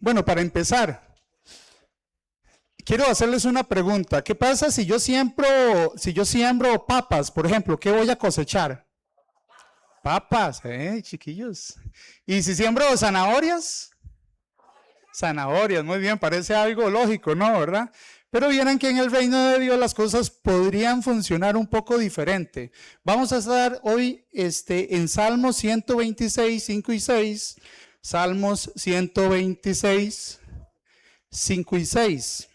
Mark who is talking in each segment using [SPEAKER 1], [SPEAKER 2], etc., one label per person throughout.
[SPEAKER 1] Bueno, para empezar, quiero hacerles una pregunta. ¿Qué pasa si yo siembro papas, por ejemplo? ¿Qué voy a cosechar? Papas, chiquillos. ¿Y si siembro zanahorias? Zanahorias, muy bien, parece algo lógico, ¿no? ¿Verdad? Pero vieran que en el reino de Dios las cosas podrían funcionar un poco diferente. Vamos a estar hoy en Salmos 126, 5 y 6. Salmos 126, 5 y 6.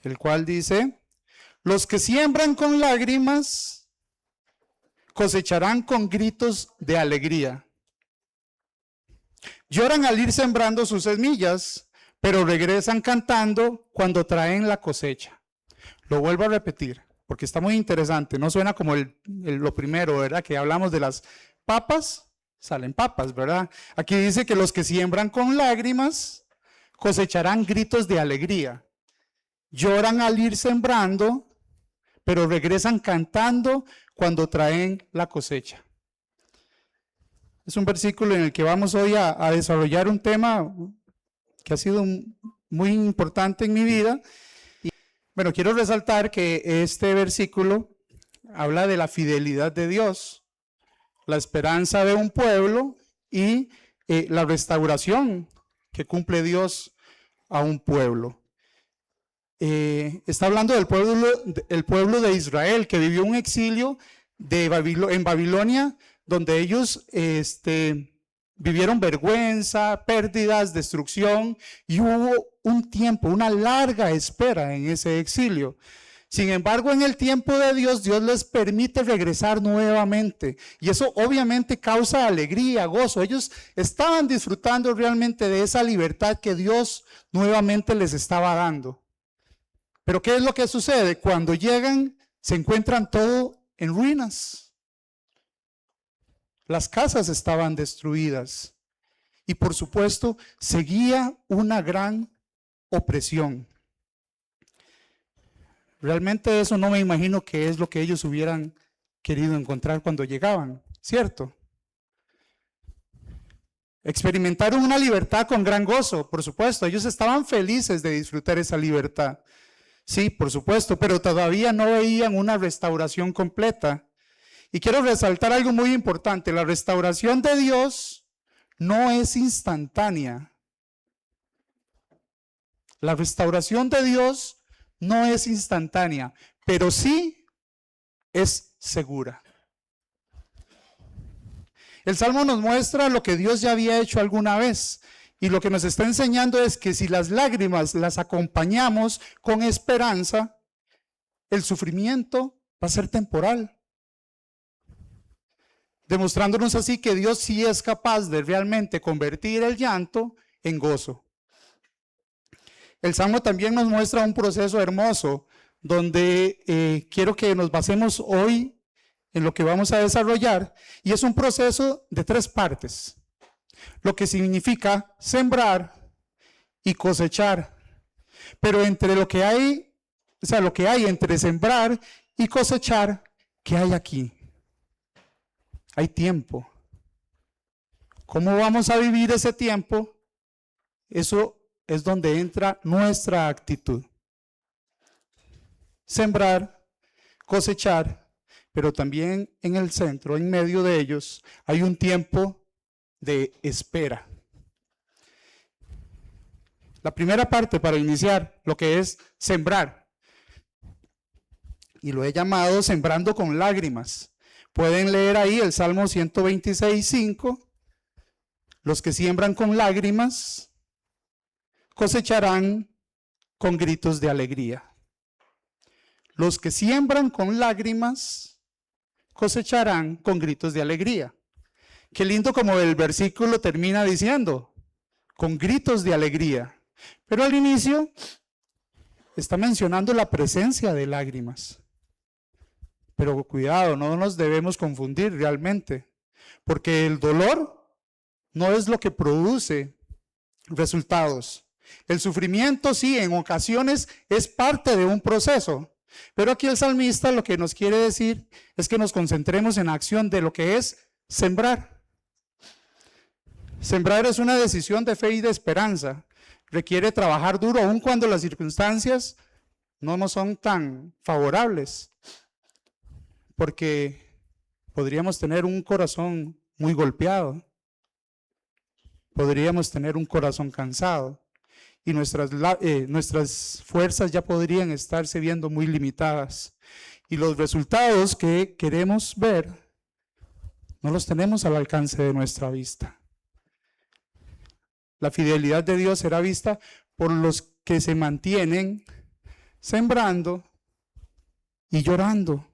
[SPEAKER 1] El cual dice: los que siembran con lágrimas cosecharán con gritos de alegría. Lloran al ir sembrando sus semillas, pero regresan cantando cuando traen la cosecha. Lo vuelvo a repetir, porque está muy interesante. No suena como lo primero, ¿verdad? Que hablamos de las papas, salen papas, ¿verdad? Aquí dice que los que siembran con lágrimas cosecharán gritos de alegría. Lloran al ir sembrando, pero regresan cantando cuando traen la cosecha. Es un versículo en el que vamos hoy a desarrollar un tema que ha sido muy importante en mi vida. Y, bueno, quiero resaltar que este versículo habla de la fidelidad de Dios, la esperanza de un pueblo y la restauración que cumple Dios a un pueblo. Está hablando del pueblo de Israel, que vivió un exilio en Babilonia, donde ellos vivieron vergüenza, pérdidas, destrucción, y hubo un tiempo, una larga espera en ese exilio. Sin embargo, en el tiempo de Dios, Dios les permite regresar nuevamente, y eso obviamente causa alegría, gozo. Ellos estaban disfrutando realmente de esa libertad que Dios nuevamente les estaba dando. Pero ¿qué es lo que sucede? Cuando llegan, se encuentran todo en ruinas. Las casas estaban destruidas y, por supuesto, seguía una gran opresión. Realmente eso no me imagino que es lo que ellos hubieran querido encontrar cuando llegaban, ¿cierto? Experimentaron una libertad con gran gozo, por supuesto. Ellos estaban felices de disfrutar esa libertad. Sí, por supuesto, pero todavía no veían una restauración completa. Y quiero resaltar algo muy importante: la restauración de Dios no es instantánea. La restauración de Dios no es instantánea, pero sí es segura. El Salmo nos muestra lo que Dios ya había hecho alguna vez, y lo que nos está enseñando es que si las lágrimas las acompañamos con esperanza, el sufrimiento va a ser temporal. Demostrándonos así que Dios sí es capaz de realmente convertir el llanto en gozo. El Salmo también nos muestra un proceso hermoso, donde quiero que nos basemos hoy en lo que vamos a desarrollar, y es un proceso de 3 partes, lo que significa sembrar y cosechar. Pero entre lo que hay entre sembrar y cosechar, ¿qué hay aquí? Hay tiempo. ¿Cómo vamos a vivir ese tiempo? Eso es donde entra nuestra actitud. Sembrar, cosechar, pero también en el centro, en medio de ellos, hay un tiempo de espera. La primera parte para iniciar, lo que es sembrar, y lo he llamado sembrando con lágrimas. Pueden leer ahí el Salmo 126, 5. Los que siembran con lágrimas cosecharán con gritos de alegría. Los que siembran con lágrimas cosecharán con gritos de alegría. Qué lindo como el versículo termina diciendo, con gritos de alegría. Pero al inicio está mencionando la presencia de lágrimas. Pero cuidado, no nos debemos confundir realmente, porque el dolor no es lo que produce resultados. El sufrimiento sí, en ocasiones es parte de un proceso, pero aquí el salmista lo que nos quiere decir es que nos concentremos en la acción de lo que es sembrar. Sembrar es una decisión de fe y de esperanza. Requiere trabajar duro, aun cuando las circunstancias no nos son tan favorables, porque podríamos tener un corazón muy golpeado, podríamos tener un corazón cansado y nuestras fuerzas ya podrían estarse viendo muy limitadas. Y los resultados que queremos ver no los tenemos al alcance de nuestra vista. La fidelidad de Dios será vista por los que se mantienen sembrando y llorando.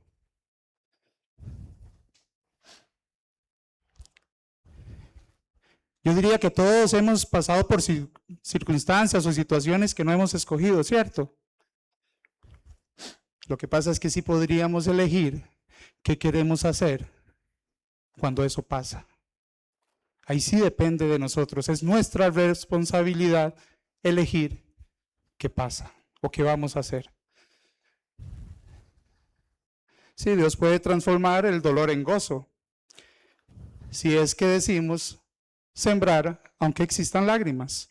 [SPEAKER 1] Yo diría que todos hemos pasado por circunstancias o situaciones que no hemos escogido, ¿cierto? Lo que pasa es que sí podríamos elegir qué queremos hacer cuando eso pasa. Ahí sí depende de nosotros, es nuestra responsabilidad elegir qué pasa o qué vamos a hacer. Sí, Dios puede transformar el dolor en gozo, si es que decimos sembrar aunque existan lágrimas.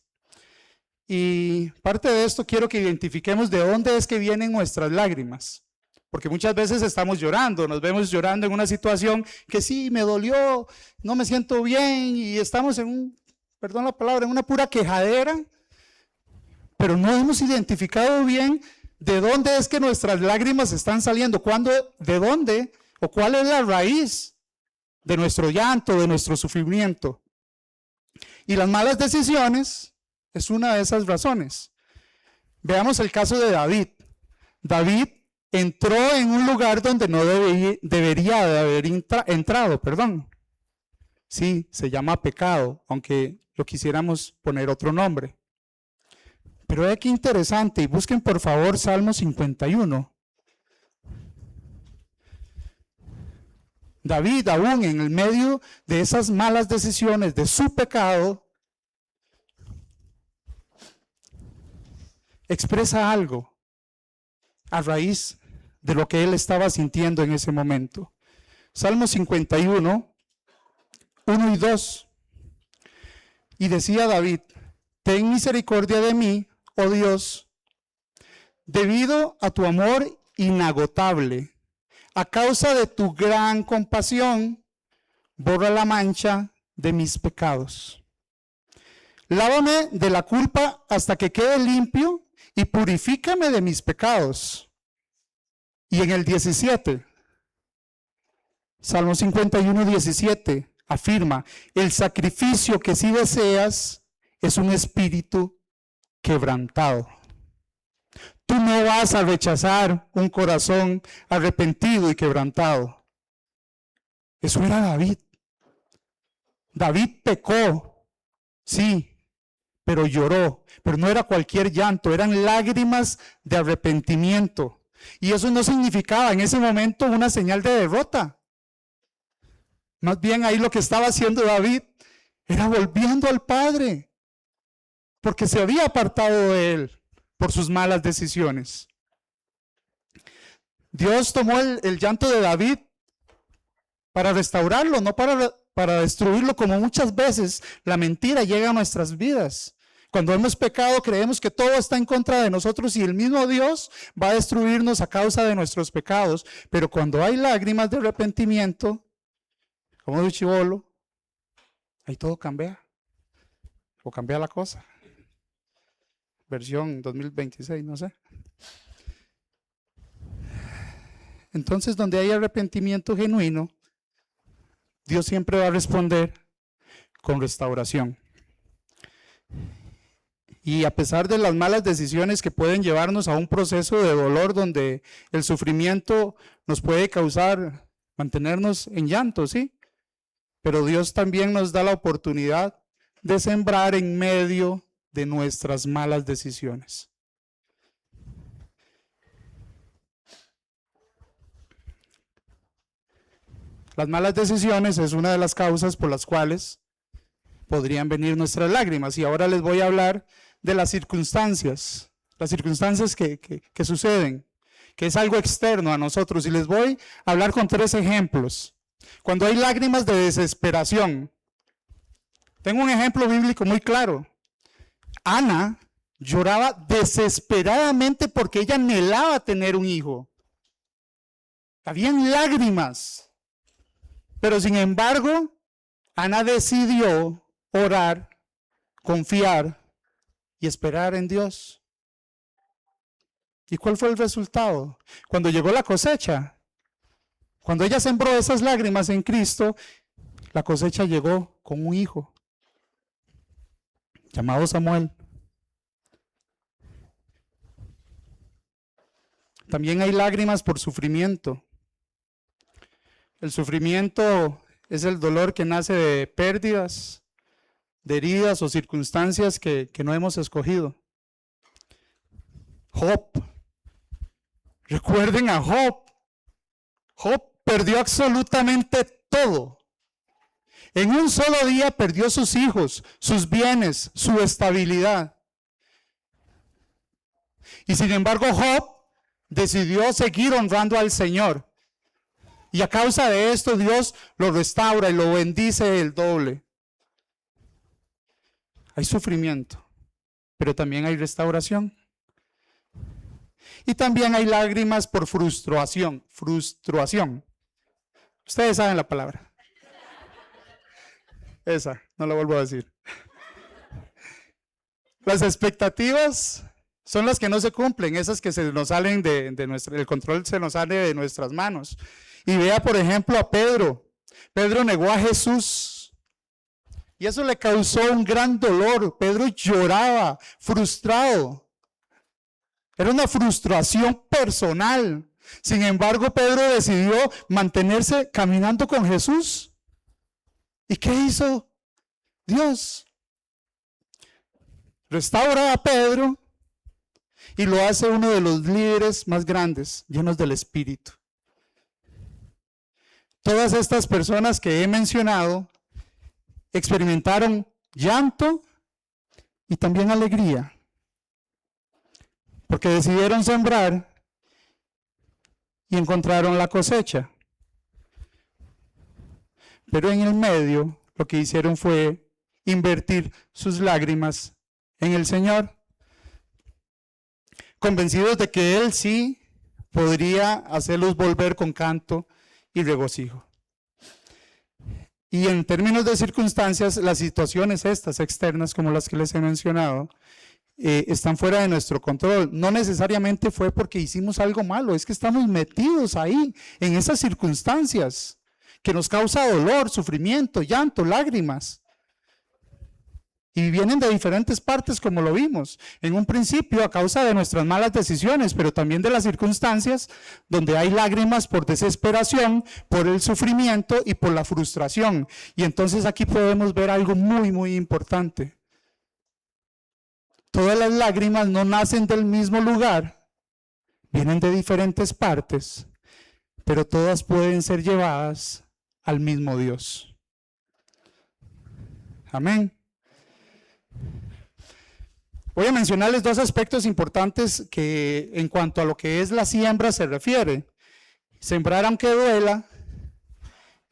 [SPEAKER 1] Y parte de esto quiero que identifiquemos de dónde es que vienen nuestras lágrimas. Porque muchas veces estamos llorando, nos vemos llorando en una situación que sí, me dolió, no me siento bien y estamos en perdón la palabra, en una pura quejadera, pero no hemos identificado bien de dónde es que nuestras lágrimas están saliendo, de dónde o cuál es la raíz de nuestro llanto, de nuestro sufrimiento. Y las malas decisiones es una de esas razones. Veamos el caso de David. David entró en un lugar donde no debería de haber entrado. Sí, se llama pecado, aunque lo quisiéramos poner otro nombre. Pero es que interesante, y busquen por favor Salmo 51. David, aún en el medio de esas malas decisiones, de su pecado, expresa algo a raíz de lo que él estaba sintiendo en ese momento. Salmo 51, 1 y 2. Y decía David: ten misericordia de mí, oh Dios, debido a tu amor inagotable, a causa de tu gran compasión, borra la mancha de mis pecados. Lávame de la culpa hasta que quede limpio y purifícame de mis pecados. Y en el 17, Salmo 51, 17, afirma: el sacrificio que sí deseas es un espíritu quebrantado. Tú no vas a rechazar un corazón arrepentido y quebrantado. Eso era David. David pecó, sí, pero lloró. Pero no era cualquier llanto, eran lágrimas de arrepentimiento. Y eso no significaba en ese momento una señal de derrota. Más bien ahí lo que estaba haciendo David era volviendo al Padre, porque se había apartado de él por sus malas decisiones. Dios tomó el llanto de David para restaurarlo, no para destruirlo, como muchas veces la mentira llega a nuestras vidas. Cuando hemos pecado creemos que todo está en contra de nosotros y el mismo Dios va a destruirnos a causa de nuestros pecados. Pero cuando hay lágrimas de arrepentimiento, como de chibolo, ahí todo cambia. O cambia la cosa. Versión 2026, no sé. Entonces, donde hay arrepentimiento genuino, Dios siempre va a responder con restauración. Y a pesar de las malas decisiones que pueden llevarnos a un proceso de dolor donde el sufrimiento nos puede causar, mantenernos en llanto, ¿sí? Pero Dios también nos da la oportunidad de sembrar en medio de nuestras malas decisiones. Las malas decisiones es una de las causas por las cuales podrían venir nuestras lágrimas. Y ahora les voy a hablar de las circunstancias que suceden, que es algo externo a nosotros. Y les voy a hablar con 3 ejemplos. Cuando hay lágrimas de desesperación, Tengo un ejemplo bíblico muy claro. Ana lloraba desesperadamente porque ella anhelaba tener un hijo. Habían lágrimas. Pero sin embargo, Ana decidió orar, confiar y esperar en Dios. ¿Y cuál fue el resultado? Cuando llegó la cosecha, cuando ella sembró esas lágrimas en Cristo, la cosecha llegó con un hijo llamado Samuel. También hay lágrimas por sufrimiento. El sufrimiento es el dolor que nace de pérdidas, de heridas o circunstancias que no hemos escogido. Job. Recuerden a Job. Job perdió absolutamente todo. En un solo día perdió sus hijos, sus bienes, su estabilidad. Y sin embargo Job decidió seguir honrando al Señor. Y a causa de esto Dios lo restaura y lo bendice el doble. Hay sufrimiento, pero también hay restauración. Y también hay lágrimas por frustración. Frustración. Ustedes saben la palabra. Esa, no la vuelvo a decir. Las expectativas son las que no se cumplen, esas que se nos salen el control se nos sale de nuestras manos. Y vea, por ejemplo, a Pedro. Pedro negó a Jesús. Y eso le causó un gran dolor. Pedro lloraba, frustrado. Era una frustración personal. Sin embargo, Pedro decidió mantenerse caminando con Jesús. ¿Y qué hizo Dios? Restaura a Pedro y lo hace uno de los líderes más grandes, llenos del Espíritu. Todas estas personas que he mencionado experimentaron llanto y también alegría, porque decidieron sembrar y encontraron la cosecha. Pero en el medio lo que hicieron fue invertir sus lágrimas en el Señor, convencidos de que Él sí podría hacerlos volver con canto y regocijo. Y en términos de circunstancias, las situaciones estas externas, como las que les he mencionado, están fuera de nuestro control. No necesariamente fue porque hicimos algo malo, es que estamos metidos ahí, en esas circunstancias que nos causa dolor, sufrimiento, llanto, lágrimas. Y vienen de diferentes partes, como lo vimos. En un principio, a causa de nuestras malas decisiones, pero también de las circunstancias donde hay lágrimas por desesperación, por el sufrimiento y por la frustración. Y entonces aquí podemos ver algo muy, muy importante. Todas las lágrimas no nacen del mismo lugar, vienen de diferentes partes, pero todas pueden ser llevadas al mismo Dios. Amén. Voy a mencionarles dos aspectos importantes que en cuanto a lo que es la siembra se refiere. Sembrar aunque duela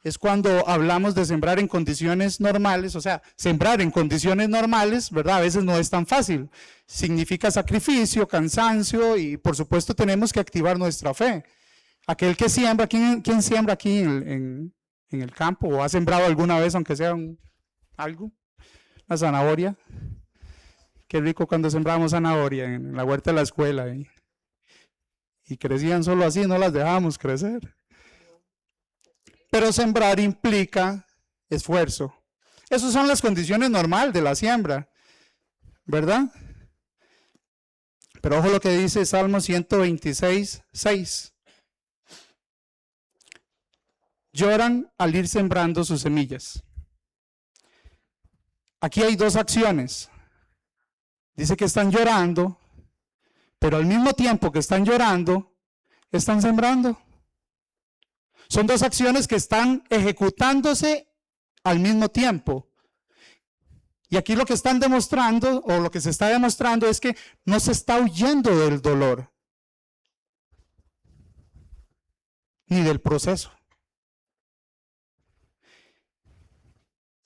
[SPEAKER 1] es cuando hablamos de sembrar en condiciones normales, o sea, sembrar en condiciones normales, ¿verdad? A veces no es tan fácil. Significa sacrificio, cansancio y por supuesto tenemos que activar nuestra fe. Aquel que siembra, ¿quién siembra aquí en el campo o ha sembrado alguna vez aunque sea algo? Una zanahoria. Qué rico cuando sembrábamos zanahoria en la huerta de la escuela. Y crecían solo así, no las dejábamos crecer. Pero sembrar implica esfuerzo. Esas son las condiciones normales de la siembra, ¿verdad? Pero ojo lo que dice Salmo 126, 6. Lloran al ir sembrando sus semillas. Aquí hay dos acciones. Dice que están llorando, pero al mismo tiempo que están llorando, están sembrando. Son dos acciones que están ejecutándose al mismo tiempo. Y aquí lo que están demostrando, o lo que se está demostrando, es que no se está huyendo del dolor, ni del proceso.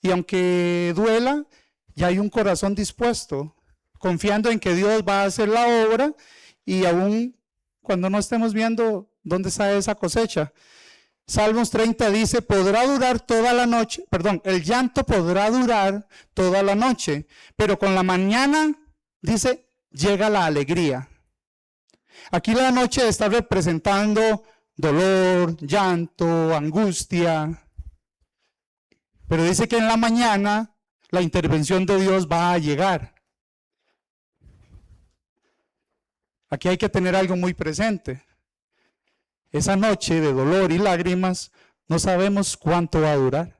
[SPEAKER 1] Y aunque duela, ya hay un corazón dispuesto, confiando en que Dios va a hacer la obra, y aún cuando no estemos viendo dónde está esa cosecha. Salmos 30 dice, podrá durar toda la noche, perdón, el llanto podrá durar toda la noche, pero con la mañana, dice, llega la alegría. Aquí la noche está representando dolor, llanto, angustia, pero dice que en la mañana la intervención de Dios va a llegar. Aquí hay que tener algo muy presente. Esa noche de dolor y lágrimas no sabemos cuánto va a durar.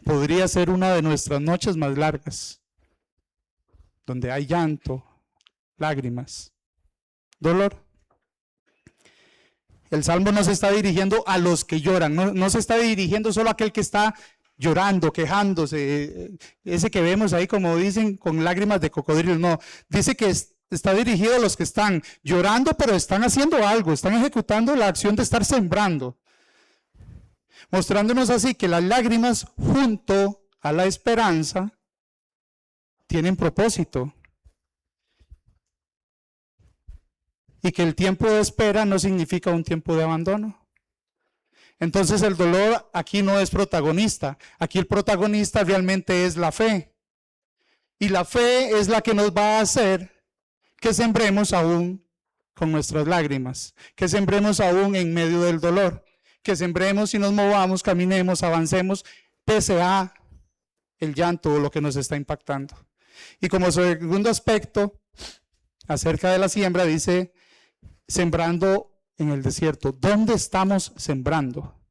[SPEAKER 1] Podría ser una de nuestras noches más largas, donde hay llanto, lágrimas, dolor. El Salmo no se está dirigiendo a los que lloran, no se está dirigiendo solo a aquel que está llorando, quejándose, ese que vemos ahí, como dicen, con lágrimas de cocodrilo. No, dice que está dirigido a los que están llorando, pero están haciendo algo, están ejecutando la acción de estar sembrando, mostrándonos así que las lágrimas junto a la esperanza tienen propósito, y que el tiempo de espera no significa un tiempo de abandono. Entonces el dolor aquí no es protagonista, aquí el protagonista realmente es la fe, y la fe es la que nos va a hacer que sembremos aún con nuestras lágrimas, que sembremos aún en medio del dolor, que sembremos y nos movamos, caminemos, avancemos, pese a el llanto o lo que nos está impactando. Y como segundo aspecto, acerca de la siembra, dice, sembrando en el desierto. ¿Dónde estamos sembrando?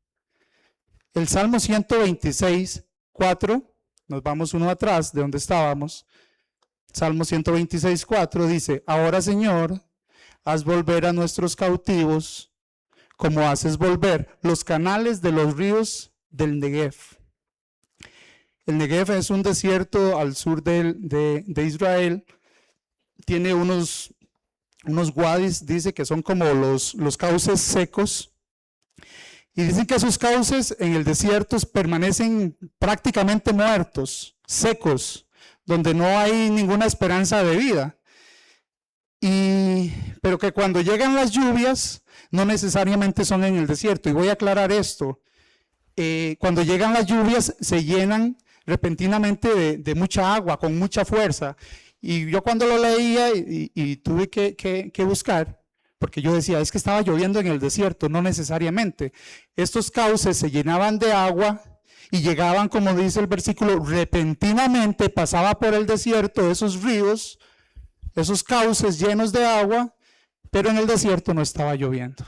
[SPEAKER 1] El Salmo 126, 4, nos vamos uno atrás de donde estábamos. Salmo 126, 4 dice, ahora Señor, haz volver a nuestros cautivos, como haces volver los canales de los ríos del Negev. El Negev es un desierto al sur de Israel, tiene unos wadis, dice que son como los cauces secos, y dicen que esos cauces en el desierto permanecen prácticamente muertos, secos, donde no hay ninguna esperanza de vida, pero que cuando llegan las lluvias no necesariamente son en el desierto. Y voy a aclarar esto, cuando llegan las lluvias se llenan repentinamente de mucha agua, con mucha fuerza. Y yo cuando lo leía y tuve que buscar, porque yo decía, es que estaba lloviendo en el desierto, no necesariamente. Estos cauces se llenaban de agua y llegaban, como dice el versículo, repentinamente, pasaba por el desierto esos ríos, esos cauces llenos de agua, pero en el desierto no estaba lloviendo.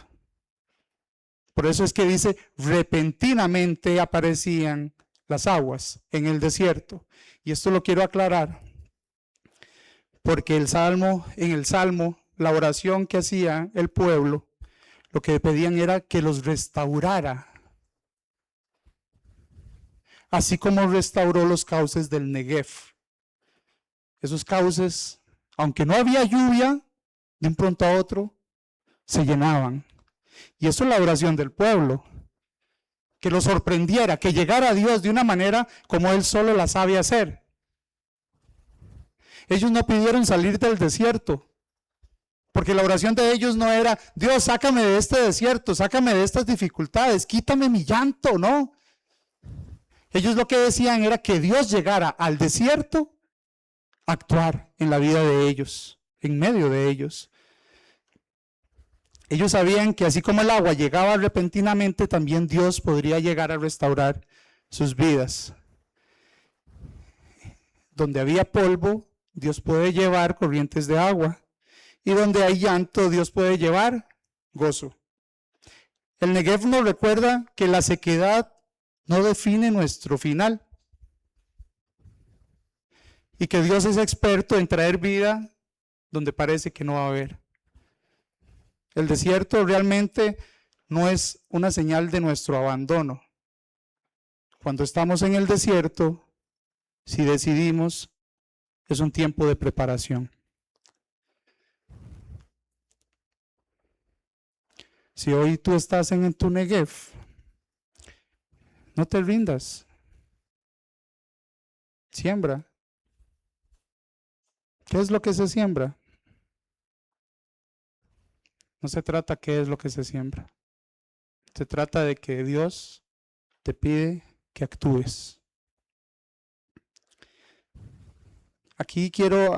[SPEAKER 1] Por eso es que dice, repentinamente aparecían las aguas en el desierto. Y esto lo quiero aclarar, porque en el Salmo, la oración que hacía el pueblo, lo que pedían era que los restaurara, así como restauró los cauces del Negev. Esos cauces, aunque no había lluvia, de un pronto a otro, se llenaban. Y eso es la oración del pueblo, que lo sorprendiera, que llegara a Dios de una manera como Él solo la sabe hacer. Ellos no pidieron salir del desierto, porque la oración de ellos no era, Dios, sácame de este desierto, sácame de estas dificultades, quítame mi llanto, no. Ellos lo que decían era que Dios llegara al desierto a actuar en la vida de ellos, en medio de ellos. Ellos sabían que así como el agua llegaba repentinamente, también Dios podría llegar a restaurar sus vidas. Donde había polvo, Dios puede llevar corrientes de agua. Y donde hay llanto, Dios puede llevar gozo. El Negev nos recuerda que la sequedad no define nuestro final. Y que Dios es experto en traer vida donde parece que no va a haber. El desierto realmente no es una señal de nuestro abandono. Cuando estamos en el desierto, si decidimos, es un tiempo de preparación. Si hoy tú estás en tu Negev, No te rindas. Siembra. ¿Qué es lo que se siembra? No se trata qué es lo que se siembra. Se trata de que Dios te pide que actúes. Aquí quiero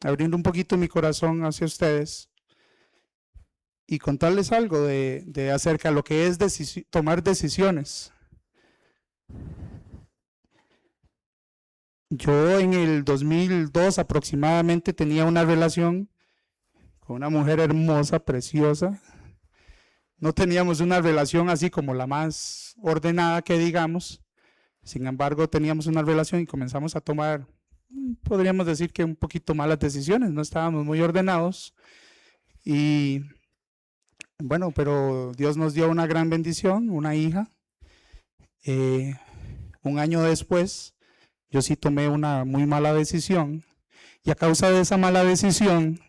[SPEAKER 1] abrir un poquito mi corazón hacia ustedes y contarles algo de acerca de lo que es tomar decisiones. Yo en el 2002 aproximadamente tenía una relación con una mujer hermosa, preciosa. No teníamos una relación así como la más ordenada que digamos. Sin embargo, teníamos una relación y comenzamos a tomar, podríamos decir que un poquito malas decisiones. No estábamos muy ordenados. Y bueno, pero Dios nos dio una gran bendición, una hija. Un año después, yo sí tomé una muy mala decisión. Y a causa de esa mala decisión,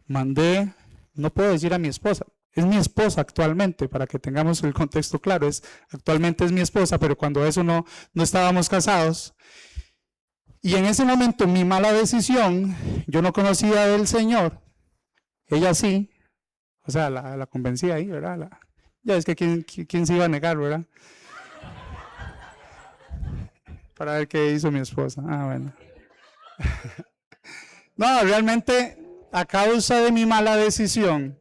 [SPEAKER 1] mandé, no puedo decir a mi esposa, es mi esposa actualmente, para que tengamos el contexto claro, actualmente es mi esposa, pero cuando eso no estábamos casados. Y en ese momento, mi mala decisión, yo no conocía del Señor, ella sí, o sea, la convencía ahí, ¿verdad? Ya es que ¿quién se iba a negar, verdad? Para ver qué hizo mi esposa. Ah, bueno. No, realmente, a causa de mi mala decisión,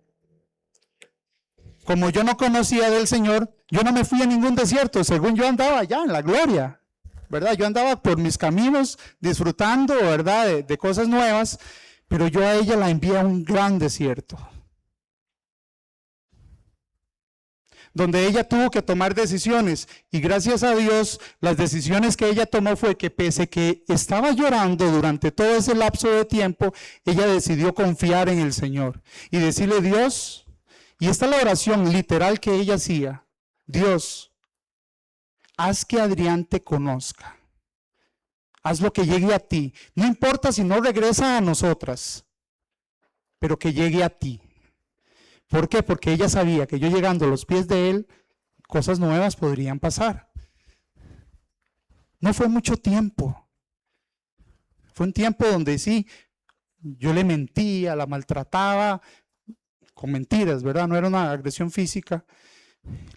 [SPEAKER 1] como yo no conocía del Señor, yo no me fui a ningún desierto, según yo andaba allá en la gloria, ¿verdad? Yo andaba por mis caminos disfrutando, ¿verdad? De cosas nuevas, pero yo a ella la envié a un gran desierto, donde ella tuvo que tomar decisiones, y gracias a Dios, las decisiones que ella tomó fue que pese que estaba llorando durante todo ese lapso de tiempo, ella decidió confiar en el Señor y decirle: Dios, y esta es la oración literal que ella hacía: Dios, haz que Adrián te conozca, haz lo que llegue a ti, no importa si no regresa a nosotras, pero que llegue a ti. ¿Por qué? Porque ella sabía que yo llegando a los pies de él, cosas nuevas podrían pasar. No fue mucho tiempo, fue un tiempo donde sí, yo le mentía, la maltrataba, con mentiras, ¿verdad? No era una agresión física,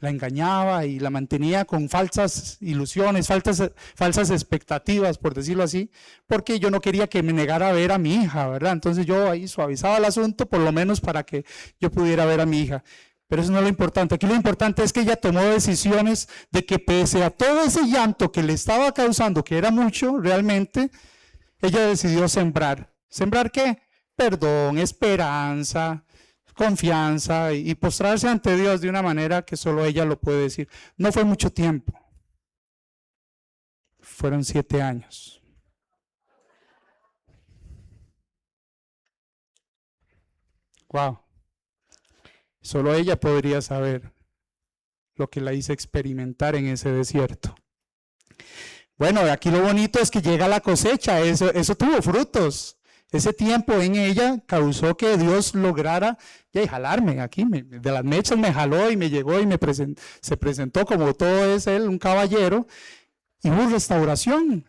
[SPEAKER 1] la engañaba y la mantenía con falsas ilusiones, falsas expectativas, por decirlo así, porque yo no quería que me negara a ver a mi hija, ¿verdad? Entonces yo ahí suavizaba el asunto, por lo menos para que yo pudiera ver a mi hija. Pero eso no es lo importante. Aquí lo importante es que ella tomó decisiones de que pese a todo ese llanto que le estaba causando, que era mucho realmente, ella decidió sembrar. ¿Sembrar qué? Perdón, esperanza, confianza y postrarse ante Dios de una manera que solo ella lo puede decir. No fue mucho tiempo, fueron 7 años. Wow, solo ella podría saber lo que la hizo experimentar en ese desierto. Bueno, aquí lo bonito es que llega la cosecha, eso tuvo frutos. Ese tiempo en ella causó que Dios lograra jalarme aquí, de las mechas me jaló y me llegó y se presentó como todo es él, un caballero, y hubo restauración.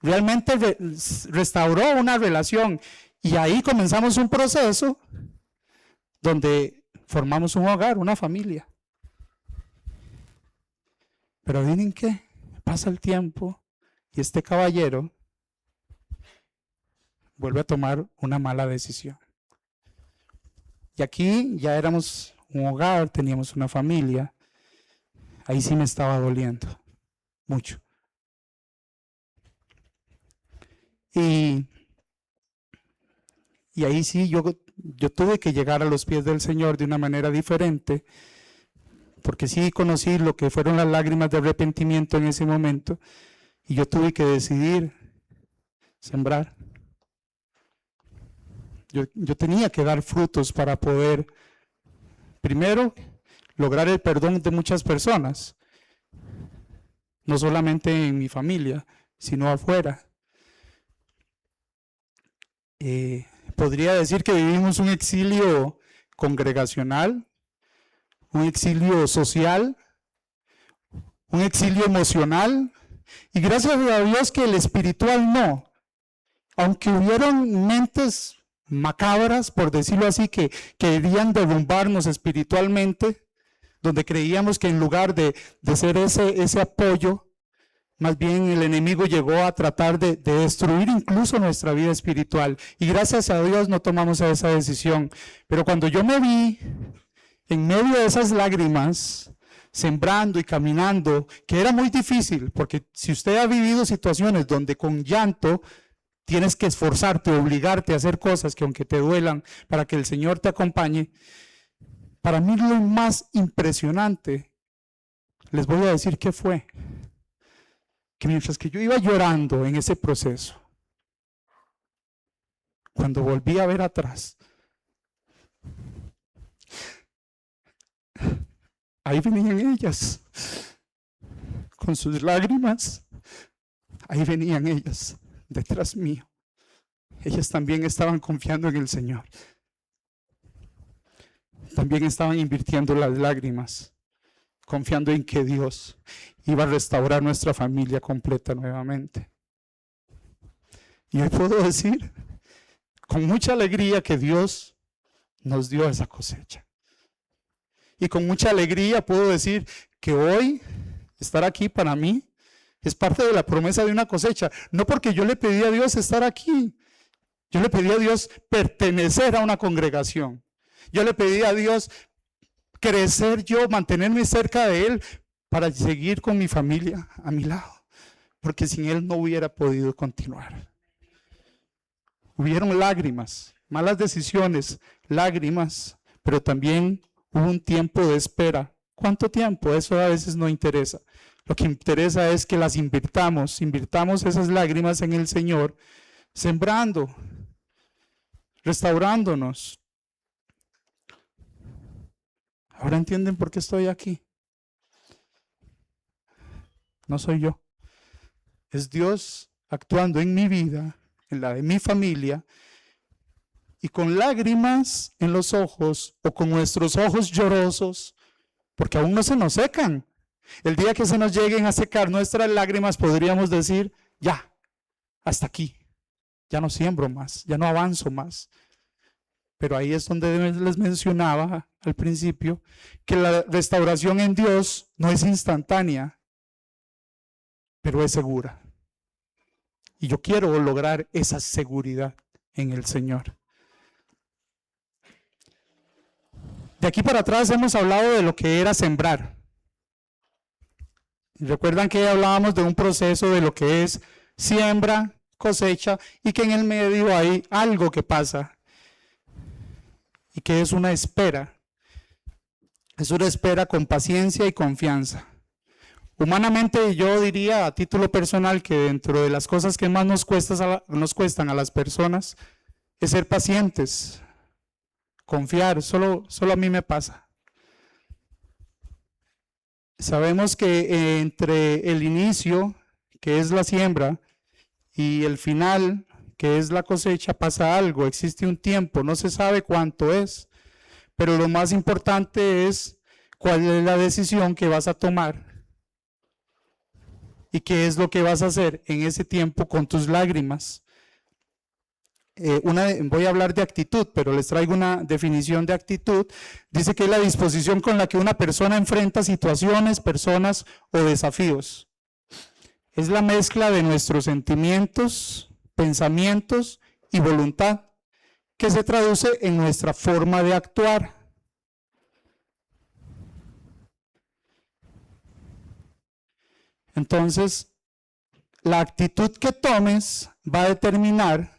[SPEAKER 1] Realmente restauró una relación y ahí comenzamos un proceso donde formamos un hogar, una familia. Pero ¿adivinen qué? Pasa el tiempo y este caballero vuelve a tomar una mala decisión. Y aquí ya éramos un hogar, teníamos una familia. Ahí sí me estaba doliendo mucho. Y ahí sí yo tuve que llegar a los pies del Señor de una manera diferente, porque sí conocí lo que fueron las lágrimas de arrepentimiento en ese momento, y yo tuve que decidir sembrar. Yo tenía que dar frutos para poder, primero, lograr el perdón de muchas personas, no solamente en mi familia, sino afuera. Podría decir que vivimos un exilio congregacional, un exilio social, un exilio emocional. Y gracias a Dios que el espiritual no. Aunque hubieron mentes macabras, por decirlo así, que querían derrumbarnos espiritualmente, donde creíamos que en lugar de ser ese apoyo, más bien el enemigo llegó a tratar de destruir incluso nuestra vida espiritual. Y gracias a Dios no tomamos esa decisión. Pero cuando yo me vi en medio de esas lágrimas, sembrando y caminando, que era muy difícil, porque si usted ha vivido situaciones donde con llanto tienes que esforzarte, obligarte a hacer cosas que aunque te duelan, para que el Señor te acompañe, para mí lo más impresionante, les voy a decir qué fue, que mientras que yo iba llorando en ese proceso, cuando volví a ver atrás, ahí venían ellas, con sus lágrimas, ahí venían ellas, detrás mío. Ellas también estaban confiando en el Señor. También estaban invirtiendo las lágrimas, confiando en que Dios iba a restaurar nuestra familia completa nuevamente. Y hoy puedo decir con mucha alegría que Dios nos dio esa cosecha. Y con mucha alegría puedo decir que hoy estar aquí para mí es parte de la promesa de una cosecha. No porque yo le pedí a Dios estar aquí. Yo le pedí a Dios pertenecer a una congregación. Yo le pedí a Dios crecer yo, mantenerme cerca de Él para seguir con mi familia a mi lado. Porque sin Él no hubiera podido continuar. Hubieron lágrimas, malas decisiones, lágrimas, pero también hubo un tiempo de espera. ¿Cuánto tiempo? Eso a veces no interesa. Lo que interesa es que las invirtamos esas lágrimas en el Señor, sembrando, restaurándonos. Ahora entienden por qué estoy aquí. No soy yo. Es Dios actuando en mi vida, en la de mi familia, y con lágrimas en los ojos o con nuestros ojos llorosos, porque aún no se nos secan. El día que se nos lleguen a secar nuestras lágrimas, podríamos decir, ya, hasta aquí, ya no siembro más, ya no avanzo más. Pero ahí es donde les mencionaba al principio que la restauración en Dios no es instantánea, pero es segura. Y yo quiero lograr esa seguridad en el Señor. De aquí para atrás hemos hablado de lo que era sembrar. Recuerdan que hablábamos de un proceso de lo que es siembra, cosecha, y que en el medio hay algo que pasa y que es una espera. Es una espera con paciencia y confianza. Humanamente yo diría a título personal que dentro de las cosas que más nos cuestan a las personas es ser pacientes, confiar, solo a mí me pasa. Sabemos que entre el inicio, que es la siembra, y el final, que es la cosecha, pasa algo, existe un tiempo, no se sabe cuánto es, pero lo más importante es cuál es la decisión que vas a tomar y qué es lo que vas a hacer en ese tiempo con tus lágrimas. Voy a hablar de actitud, pero les traigo una definición de actitud. Dice que es la disposición con la que una persona enfrenta situaciones, personas o desafíos. Es la mezcla de nuestros sentimientos, pensamientos y voluntad, que se traduce en nuestra forma de actuar. Entonces, la actitud que tomes va a determinar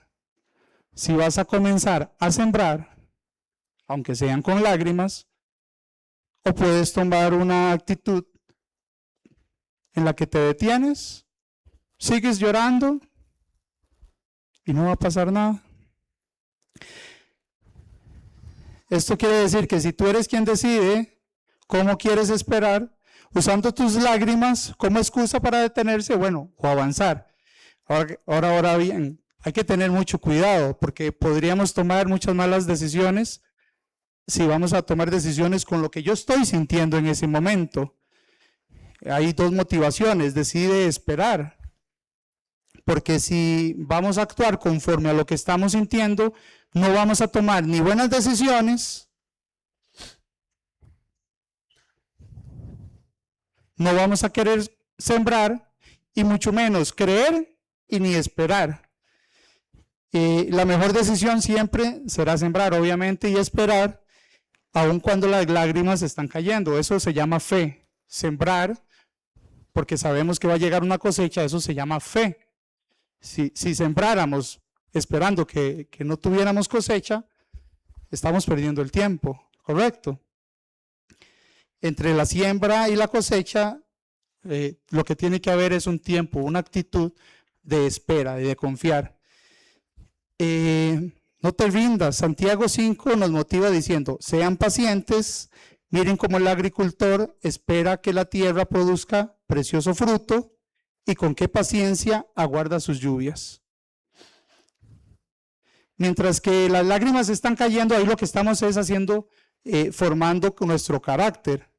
[SPEAKER 1] si vas a comenzar a sembrar, aunque sean con lágrimas, o puedes tomar una actitud en la que te detienes, sigues llorando y no va a pasar nada. Esto quiere decir que si tú eres quien decide cómo quieres esperar, usando tus lágrimas como excusa para detenerse, bueno, o avanzar. Ahora bien, hay que tener mucho cuidado porque podríamos tomar muchas malas decisiones si vamos a tomar decisiones con lo que yo estoy sintiendo en ese momento. Hay dos motivaciones. Decide esperar, porque si vamos a actuar conforme a lo que estamos sintiendo, no vamos a tomar ni buenas decisiones, no vamos a querer sembrar y mucho menos creer y ni esperar. La mejor decisión siempre será sembrar, obviamente, y esperar, aun cuando las lágrimas están cayendo. Eso se llama fe. Sembrar, porque sabemos que va a llegar una cosecha, eso se llama fe. Si sembráramos esperando que no tuviéramos cosecha, estamos perdiendo el tiempo, ¿correcto? Entre la siembra y la cosecha, lo que tiene que haber es un tiempo, una actitud de espera y de confiar. No te rindas. Santiago 5 nos motiva diciendo, sean pacientes, miren cómo el agricultor espera que la tierra produzca precioso fruto y con qué paciencia aguarda sus lluvias. Mientras que las lágrimas están cayendo, ahí lo que estamos es haciendo, formando nuestro carácter.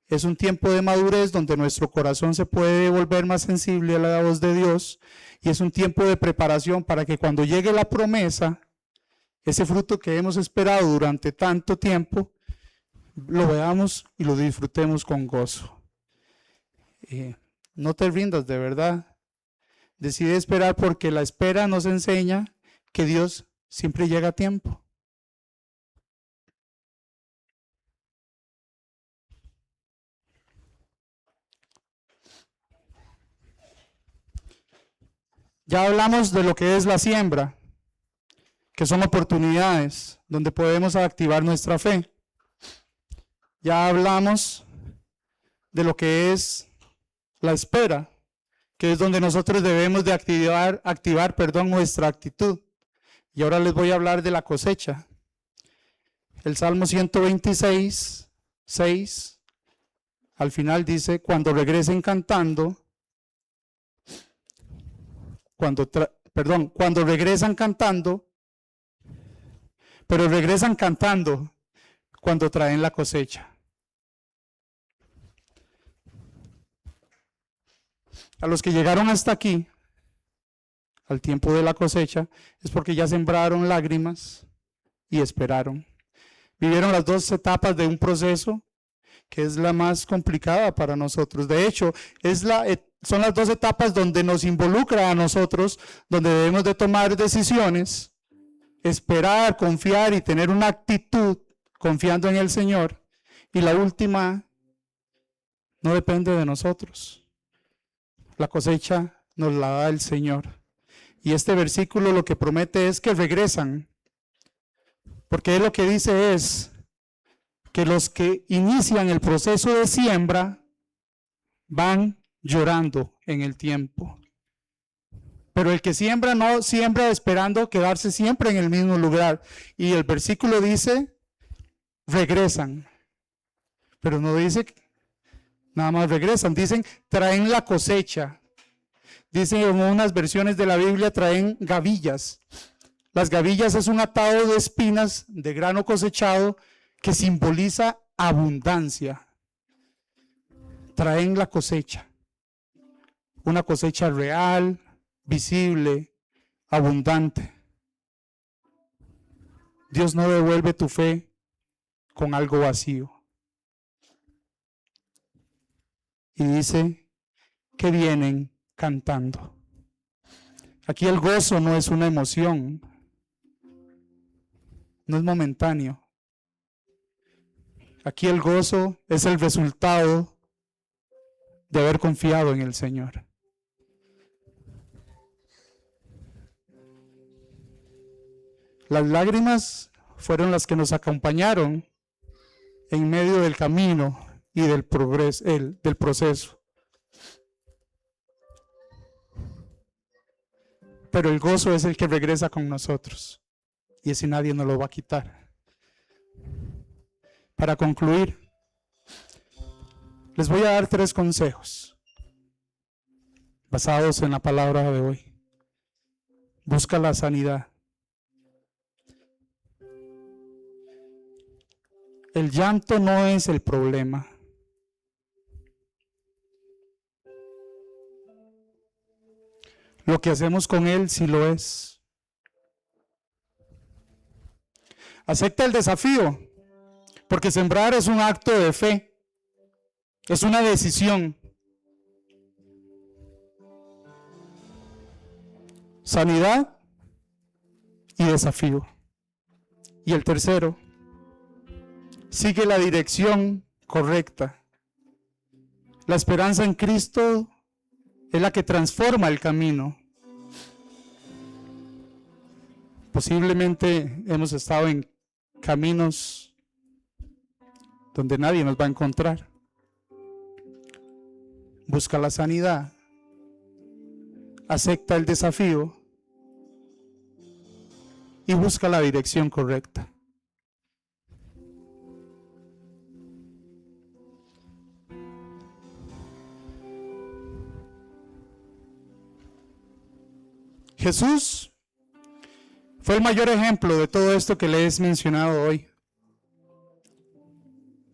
[SPEAKER 1] Es un tiempo de madurez donde nuestro corazón se puede volver más sensible a la voz de Dios, y es un tiempo de preparación para que cuando llegue la promesa, ese fruto que hemos esperado durante tanto tiempo, lo veamos y lo disfrutemos con gozo. No te rindas, de verdad. Decide esperar, porque la espera nos enseña que Dios siempre llega a tiempo. Ya hablamos de lo que es la siembra, que son oportunidades donde podemos activar nuestra fe. Ya hablamos de lo que es la espera, que es donde nosotros debemos de activar nuestra actitud. Y ahora les voy a hablar de la cosecha. El Salmo 126, 6, al final dice, cuando regresen cantando, cuando regresan cantando, pero regresan cantando cuando traen la cosecha. A los que llegaron hasta aquí, al tiempo de la cosecha, es porque ya sembraron lágrimas y esperaron. Vivieron las dos etapas de un proceso que es la más complicada para nosotros. De hecho, son las dos etapas donde nos involucra a nosotros, donde debemos de tomar decisiones, esperar, confiar y tener una actitud confiando en el Señor. Y la última no depende de nosotros. La cosecha nos la da el Señor. Y este versículo lo que promete es que regresan, porque lo que dice es que los que inician el proceso de siembra van llorando en el tiempo. Pero el que siembra no siembra esperando quedarse siempre en el mismo lugar. Y el versículo dice, regresan. Pero no dice nada más regresan, dicen traen la cosecha. Dicen en unas versiones de la Biblia traen gavillas. Las gavillas es un atado de espinas de grano cosechado que simboliza abundancia. Traen la cosecha. Una cosecha real, visible, abundante. Dios no devuelve tu fe con algo vacío. Y dice que vienen cantando. Aquí el gozo no es una emoción, no es momentáneo. Aquí el gozo es el resultado de haber confiado en el Señor. Las lágrimas fueron las que nos acompañaron en medio del camino y del proceso. Pero el gozo es el que regresa con nosotros, y ese nadie nos lo va a quitar. Para concluir, les voy a dar 3 consejos basados en la palabra de hoy. Busca la sanidad. El llanto no es el problema. lo que hacemos con él sí lo es. Acepta el desafío, porque sembrar es un acto de fe, es una decisión. Sanidad y desafío. Y el tercero, sigue la dirección correcta. La esperanza en Cristo es la que transforma el camino. Posiblemente hemos estado en caminos donde nadie nos va a encontrar. Busca la sanidad, acepta el desafío y busca la dirección correcta. Jesús fue el mayor ejemplo de todo esto que les he mencionado hoy.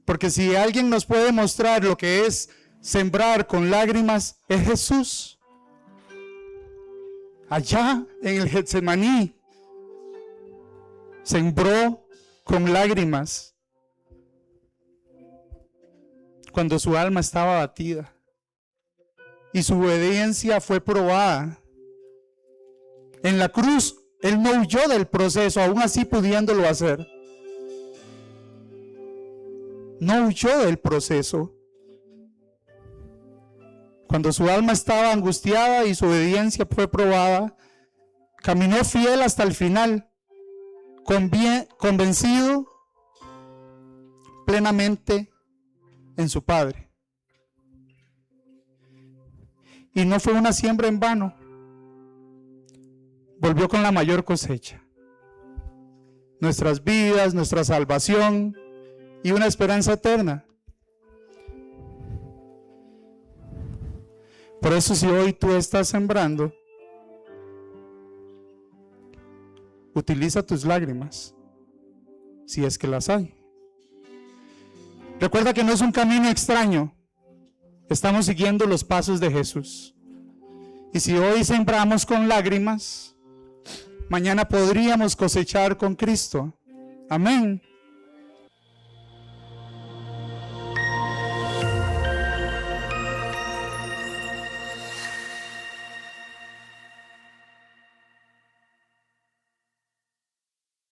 [SPEAKER 1] Porque si alguien nos puede mostrar lo que es sembrar con lágrimas, es Jesús. Allá en el Getsemaní, sembró con lágrimas cuando su alma estaba abatida y su obediencia fue probada. En la cruz, él no huyó del proceso, aún así pudiéndolo hacer. No huyó del proceso. Cuando su alma estaba angustiada y su obediencia fue probada, caminó fiel hasta el final, convencido plenamente en su Padre. Y no fue una siembra en vano. Volvió con la mayor cosecha. Nuestras vidas, nuestra salvación y una esperanza eterna. Por eso, si hoy tú estás sembrando, utiliza tus lágrimas, si es que las hay. Recuerda que no es un camino extraño. Estamos siguiendo los pasos de Jesús. Y si hoy sembramos con lágrimas, mañana podríamos cosechar con Cristo. Amén.